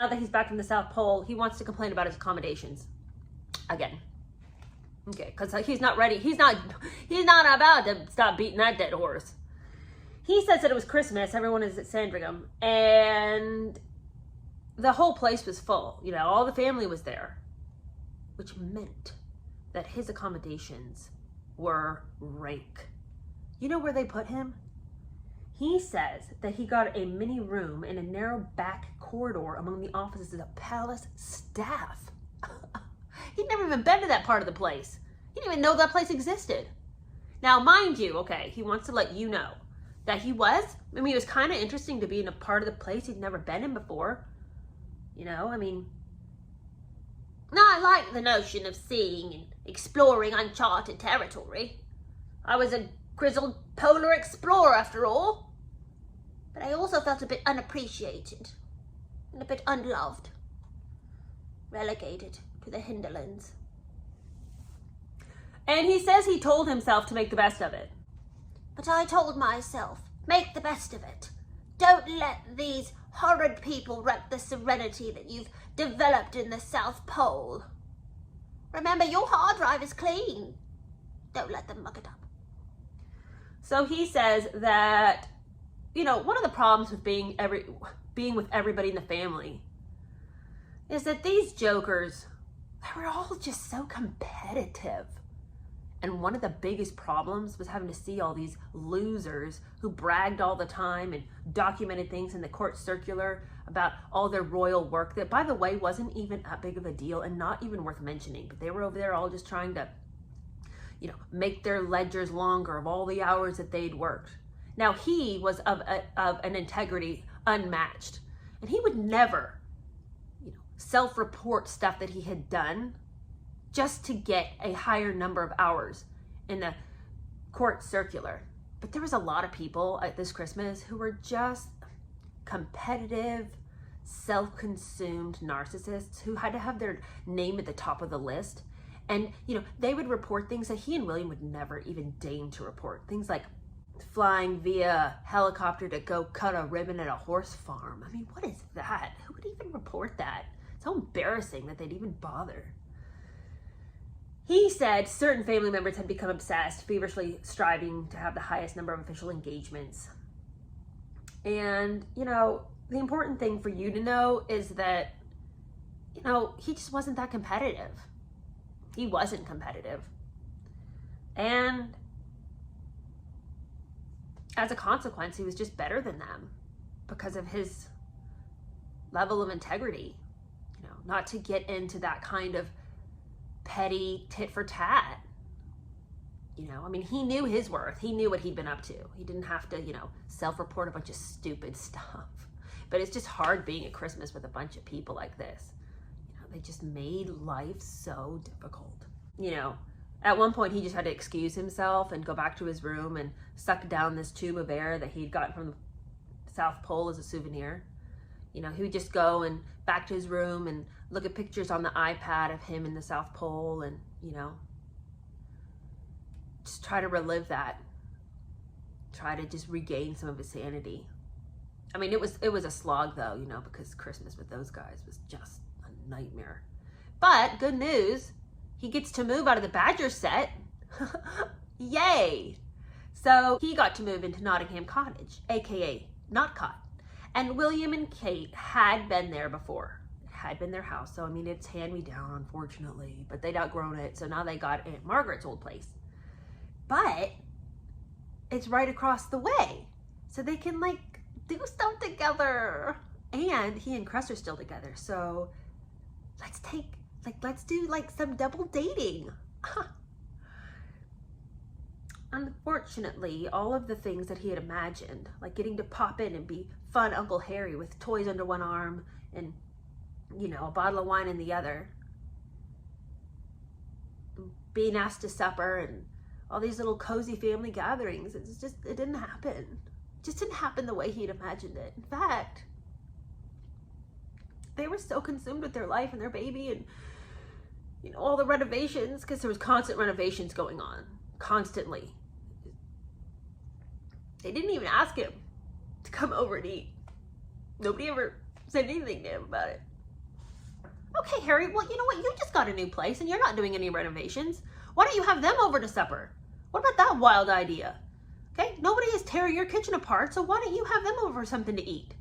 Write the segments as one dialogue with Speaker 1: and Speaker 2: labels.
Speaker 1: Now that he's back from the South Pole, he wants to complain about his accommodations again. Okay, because he's not ready. He's not about to stop beating that dead horse. He says that it was Christmas. Everyone is at Sandringham, and the whole place was full. You know, all the family was there, which meant that his accommodations were rank. You know where they put him? He says that he got a mini room in a narrow back corridor among the offices of the palace staff. He'd never even been to that part of the place. He didn't even know that place existed. Now, mind you, okay, he wants to let you know that he was kind of interesting to be in a part of the place he'd never been in before. You know, I mean, no, I like the notion of seeing and exploring uncharted territory. I was a grizzled polar explorer after all. But I also felt a bit unappreciated and a bit unloved. Relegated to the hinterlands. And he says he told himself to make the best of it. But I told myself, make the best of it. Don't let these horrid people wreck the serenity that you've developed in the South Pole. Remember, your hard drive is clean. Don't let them muck it up. So he says that, you know, one of the problems with being with everybody in the family is that these jokers, they were all just so competitive. And one of the biggest problems was having to see all these losers who bragged all the time and documented things in the court circular about all their royal work that, by the way, wasn't even that big of a deal and not even worth mentioning. But they were over there all just trying to, you know, make their ledgers longer of all the hours that they'd worked. Now, he was of an integrity unmatched. And he would never, you know, self-report stuff that he had done just to get a higher number of hours in the court circular. But there was a lot of people at this Christmas who were just competitive, self-consumed narcissists who had to have their name at the top of the list. And, you know, they would report things that he and William would never even deign to report. Things like flying via helicopter to go cut a ribbon at a horse farm. I mean, what is that? Who would even report that? It's so embarrassing that they'd even bother. He said certain family members had become obsessed, feverishly striving to have the highest number of official engagements. And, you know, the important thing for you to know is that, you know, he just wasn't that competitive. He wasn't competitive. And as a consequence, he was just better than them because of his level of integrity. You know, not to get into that kind of petty tit for tat. You know, I mean, he knew his worth. He knew what he'd been up to. He didn't have to, you know, self-report a bunch of stupid stuff. But it's just hard being at Christmas with a bunch of people like this. You know, they just made life so difficult. You know, at one point he just had to excuse himself and go back to his room and suck down this tube of air that he'd gotten from the South Pole as a souvenir. You know, he would just go and back to his room and look at pictures on the iPad of him in the South Pole and, you know, just try to relive that. Try to just regain some of his sanity. I mean, it was a slog though, you know, because Christmas with those guys was just a nightmare. But good news, he gets to move out of the Badger set. Yay! So he got to move into Nottingham Cottage, aka Notcott. And William and Kate had been there before. It had been their house. So, I mean, it's hand-me-down, unfortunately. But they'd outgrown it. So now they got Aunt Margaret's old place. But it's right across the way. So they can, like, do stuff together. And he and Cress are still together. So let's do, like, some double dating. Unfortunately, all of the things that he had imagined, like getting to pop in and be fun Uncle Harry with toys under one arm and, you know, a bottle of wine in the other, being asked to supper and all these little cozy family gatherings, it didn't happen. It just didn't happen the way he'd imagined it. In fact, they were so consumed with their life and their baby and, you know, all the renovations, because there was constant renovations going on, constantly. They didn't even ask him to come over and eat. Nobody ever said anything to him about it. Okay, Harry, well, you know what? You just got a new place and you're not doing any renovations. Why don't you have them over to supper? What about that wild idea? Okay, nobody is tearing your kitchen apart, so why don't you have them over for something to eat?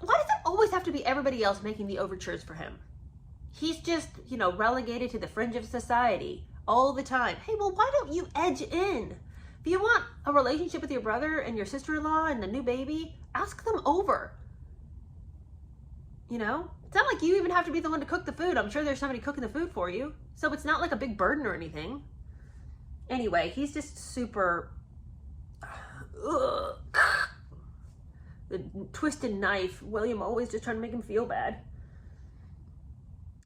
Speaker 1: Why does it always have to be everybody else making the overtures for him? He's just, relegated to the fringe of society all the time. Hey, well, why don't you edge in? If you want a relationship with your brother and your sister-in-law and the new baby, ask them over. It's not like you even have to be the one to cook the food. I'm sure there's somebody cooking the food for you. So it's not like a big burden or anything. Anyway, he's just super... The twisted knife. William always just trying to make him feel bad.